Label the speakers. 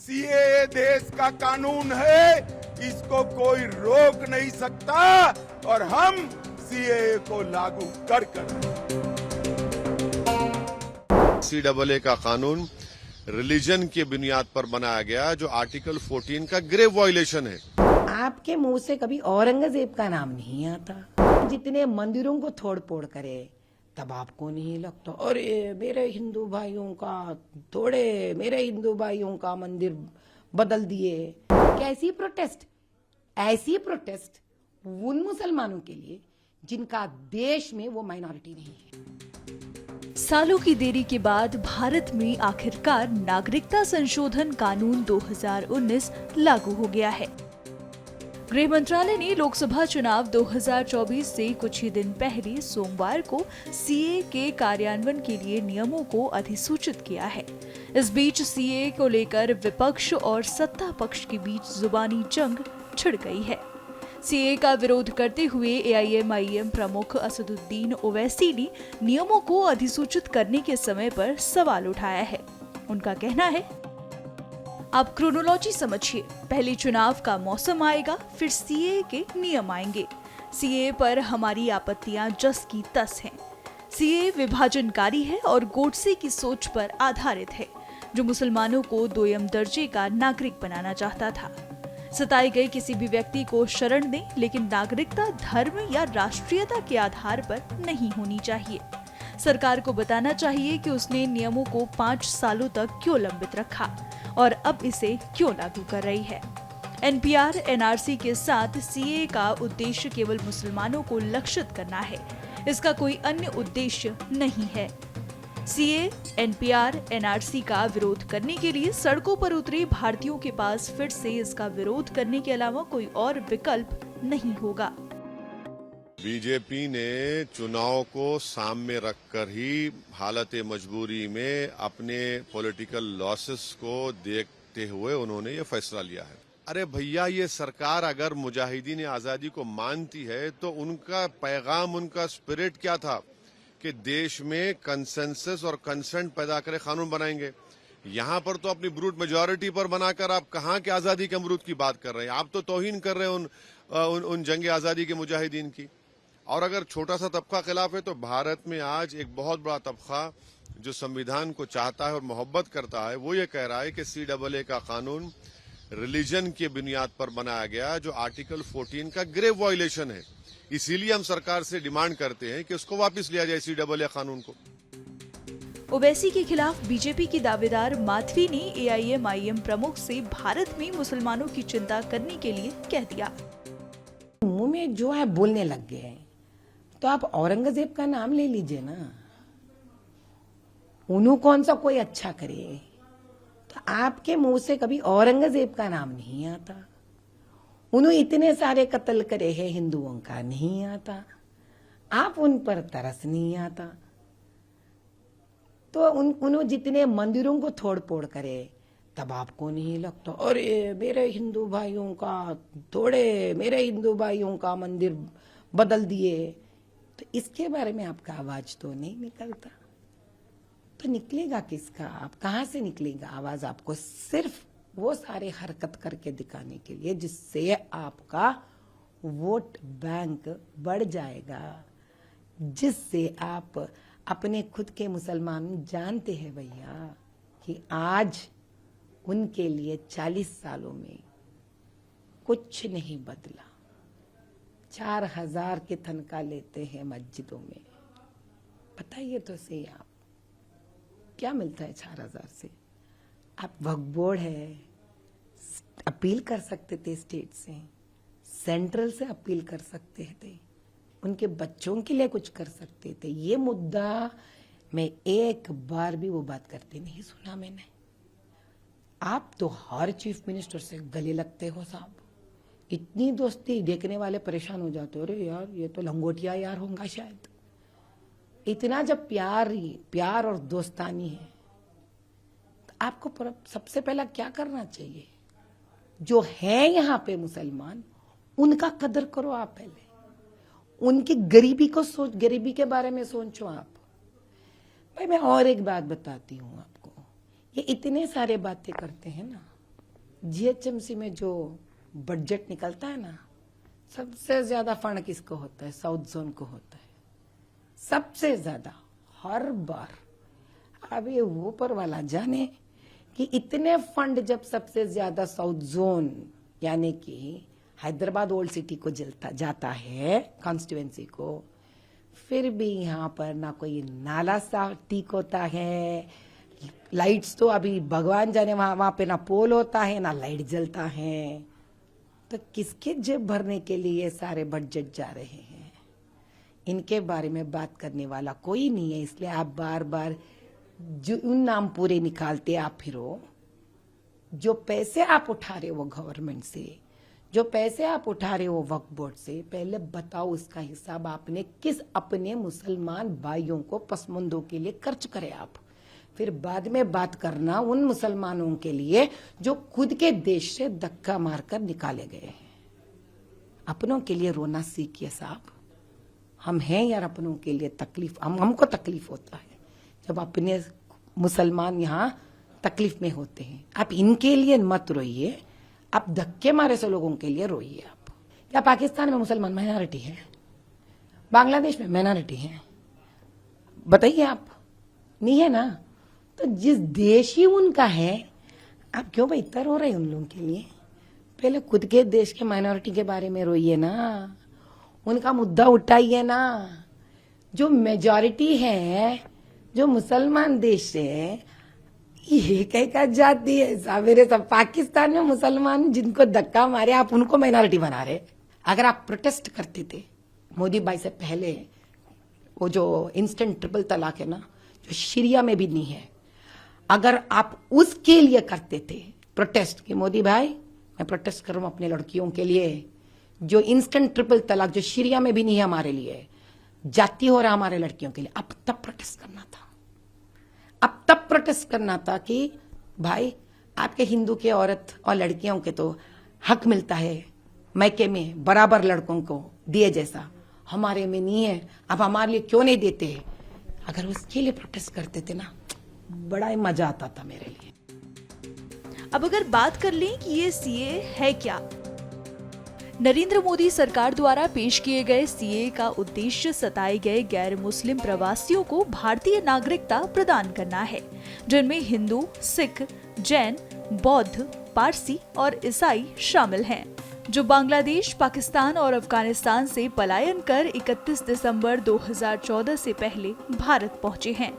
Speaker 1: CAA देश का कानून है, इसको कोई रोक नहीं सकता और हम सीएए को लागू कर
Speaker 2: सीएए का कानून रिलीजन की बुनियाद पर बनाया गया, जो आर्टिकल 14 का ग्रेव वायलेशन है।
Speaker 3: आपके मुंह से कभी औरंगजेब का नाम नहीं आता। जितने मंदिरों को तोड़ फोड़ करे तब आपको नहीं लगता अरे मेरे हिंदू भाइयों का तोड़े, मेरे हिंदू भाइयों का मंदिर बदल दिए। कैसी प्रोटेस्ट? ऐसी प्रोटेस्ट उन मुसलमानों के लिए जिनका देश में वो माइनॉरिटी नहीं है।
Speaker 4: सालों की देरी के बाद भारत में आखिरकार नागरिकता संशोधन कानून 2019 लागू हो गया है। गृह मंत्रालय ने लोकसभा चुनाव 2024 से कुछ ही दिन पहले सोमवार को सीए के कार्यान्वयन के लिए नियमों को अधिसूचित किया है। इस बीच सीए को लेकर विपक्ष और सत्ता पक्ष के बीच जुबानी जंग छिड़ गई है। सीए का विरोध करते हुए एआईएमआईएम प्रमुख असदुद्दीन ओवैसी ने नियमों को अधिसूचित करने के समय पर सवाल उठाया है। उनका कहना है, आप क्रोनोलॉजी समझिए, पहले चुनाव का मौसम आएगा, फिर सीए के नियम आएंगे। सीए पर हमारी आपत्तियां जस की तस हैं। सीए विभाजनकारी है और गोडसे की सोच पर आधारित है, जो मुसलमानों को दोयम दर्जे का नागरिक बनाना चाहता था। सताए गए किसी भी व्यक्ति को शरण दें, लेकिन नागरिकता धर्म या राष्ट्रीयता के आधार पर नहीं होनी चाहिए। सरकार को बताना चाहिए कि उसने नियमों को 5 सालों तक क्यों लंबित रखा और अब इसे क्यों लागू कर रही है। एनपीआर एनआरसी के साथ सीए का उद्देश्य केवल मुसलमानों को लक्षित करना है, इसका कोई अन्य उद्देश्य नहीं है। सीए एनपीआर एनआरसी का विरोध करने के लिए सड़कों पर उतरे भारतीयों के पास फिर से इसका विरोध करने के अलावा कोई और विकल्प नहीं होगा।
Speaker 2: बीजेपी ने चुनाव को सामने रखकर ही हालत मजबूरी में अपने पॉलिटिकल लॉसेस को देखते हुए उन्होंने ये फैसला लिया है। अरे भैया, ये सरकार अगर मुजाहिदीन आजादी को मानती है तो उनका पैगाम, उनका स्पिरिट क्या था कि देश में कंसेंसस और कंसेंट पैदा करे कानून बनाएंगे। यहाँ पर तो अपनी ब्रूट मेजॉरिटी पर बनाकर आप कहाँ के आजादी के अमरूद की बात कर रहे हैं। आप तो तौहीन कर रहे हैं उन जंग आजादी के मुजाहिदीन की। और अगर छोटा सा तबका खिलाफ है तो भारत में आज एक बहुत बड़ा तबका जो संविधान को चाहता है और मोहब्बत करता है, वो ये कह रहा है कि सीएए का कानून रिलीजन की बुनियाद पर बनाया गया, जो आर्टिकल 14 का ग्रेव वायलेशन है। इसीलिए हम सरकार से डिमांड करते हैं कि उसको वापस लिया जाए सीएए कानून को।
Speaker 4: ओवैसी के खिलाफ बीजेपी की दावेदार माधवी ने एआईएमआईएम प्रमुख से भारत में मुसलमानों की चिंता करने के लिए कह दिया।
Speaker 3: मुंह में जो है बोलने लग गए हैं, तो आप औरंगजेब का नाम ले लीजिए ना। उन्हों कौन सा कोई अच्छा करे, तो आपके मुंह से कभी औरंगजेब का नाम नहीं आता। उन्होंने इतने सारे कत्ल करे हैं हिंदुओं का नहीं आता। आप उन पर तरस नहीं आता। तो उन्होंने जितने मंदिरों को तोड़ फोड़ करे तब आपको नहीं लगता अरे मेरे हिंदू भाइयों का तोड़े, मेरे हिंदू भाइयों का मंदिर बदल दिए। तो इसके बारे में आपका आवाज तो नहीं निकलता। तो निकलेगा किसका? आप कहां से निकलेगा आवाज? आपको सिर्फ वो सारे हरकत करके दिखाने के लिए जिससे आपका वोट बैंक बढ़ जाएगा, जिससे आप अपने खुद के मुसलमान जानते हैं भैया कि आज उनके लिए 40 सालों में कुछ नहीं बदला। 4000 की तनख्वाह लेते हैं मस्जिदों में। बताइए तो सही, आप क्या मिलता है 4000 से? आप वक्फ बोर्ड है, अपील कर सकते थे स्टेट से, सेंट्रल से अपील कर सकते थे, उनके बच्चों के लिए कुछ कर सकते थे। ये मुद्दा मैं एक बार भी वो बात करते नहीं सुना मैंने। आप तो हर चीफ मिनिस्टर से गले लगते हो साहब। इतनी दोस्ती देखने वाले परेशान हो जाते हो, अरे यार ये तो लंगोटिया यार होगा शायद। इतना जब प्यार और दोस्तानी है तो आपको सबसे पहला क्या करना चाहिए? जो है यहाँ पे मुसलमान, उनका कदर करो आप पहले। उनकी गरीबी के बारे में सोचो आप। भाई मैं और एक बात बताती हूँ आपको, ये इतने सारे बातें करते हैं ना, जीएचएमसी में जो बजट निकलता है ना, सबसे ज्यादा फंड किसको होता है? साउथ जोन को होता है, सबसे ज्यादा हर बार। अब ये ऊपर वाला जाने कि इतने फंड जब सबसे ज्यादा साउथ जोन यानी कि हैदराबाद ओल्ड सिटी को जाता है कॉन्स्टिट्यूएंसी को, फिर भी यहाँ पर ना कोई नाला साफ ठीक होता है, लाइट्स तो अभी भगवान जाने वहां पे ना पोल होता है ना लाइट जलता है। तो किसके जेब भरने के लिए ये सारे बजट जा रहे हैं? इनके बारे में बात करने वाला कोई नहीं है, इसलिए आप बार बार जो उन नाम पूरे निकालते आप फिरो। जो पैसे आप उठा रहे हो गवर्नमेंट से, जो पैसे आप उठा रहे हो वक्फ बोर्ड से, पहले बताओ उसका हिसाब आपने किस अपने मुसलमान भाइयों को पसमंदों के लिए खर्च करे आप। फिर बाद में बात करना उन मुसलमानों के लिए जो खुद के देश से धक्का मारकर निकाले गए हैं। अपनों के लिए रोना सीखिए साहब। हम हैं यार, अपनों के लिए तकलीफ, हमको तकलीफ होता है जब अपने मुसलमान यहाँ तकलीफ में होते हैं। आप इनके लिए मत रोइए, आप धक्के मारे से लोगों के लिए रोइए। आप क्या पाकिस्तान में मुसलमान माइनॉरिटी है? बांग्लादेश में माइनॉरिटी है? बताइए आप, नहीं है ना? तो जिस देश ही उनका है, आप क्यों भाई इतना रो रहे हैं उन लोगों के लिए? पहले खुद के देश के माइनॉरिटी के बारे में रोइए ना, उनका मुद्दा उठाइए ना। जो मेजॉरिटी है, जो मुसलमान देश है, ये कहीं का जाति है सावेरे सब। पाकिस्तान में मुसलमान जिनको धक्का मारे आप उनको माइनॉरिटी बना रहे। अगर आप प्रोटेस्ट करते थे मोदी भाई से पहले, वो जो इंस्टेंट ट्रिपल तलाक है ना, जो शरिया में भी नहीं है, अगर आप उसके लिए करते थे प्रोटेस्ट कि मोदी भाई मैं प्रोटेस्ट कर रहा हूं अपने लड़कियों के लिए, जो इंस्टेंट ट्रिपल तलाक जो शरिया में भी नहीं है हमारे लिए, जाति हो रहा हमारे लड़कियों के लिए, अब तब प्रोटेस्ट करना था। अब तब प्रोटेस्ट करना था कि भाई आपके हिंदू के औरत और लड़कियों के तो हक मिलता है मैके में बराबर लड़कों को दिए जैसा, हमारे में नहीं है, अब हमारे लिए क्यों नहीं देते? अगर उसके लिए प्रोटेस्ट करते थे ना, बड़ा ही मजा आता था मेरे लिए।
Speaker 4: अब अगर बात कर लें कि ये सीए है क्या, नरेंद्र मोदी सरकार द्वारा पेश किए गए सीए का उद्देश्य सताए गए गैर मुस्लिम प्रवासियों को भारतीय नागरिकता प्रदान करना है, जिनमें हिंदू, सिख, जैन, बौद्ध, पारसी और ईसाई शामिल हैं, जो बांग्लादेश, पाकिस्तान और अफगानिस्तान से पलायन कर 31 दिसंबर 2014 से पहले भारत पहुंचे हैं।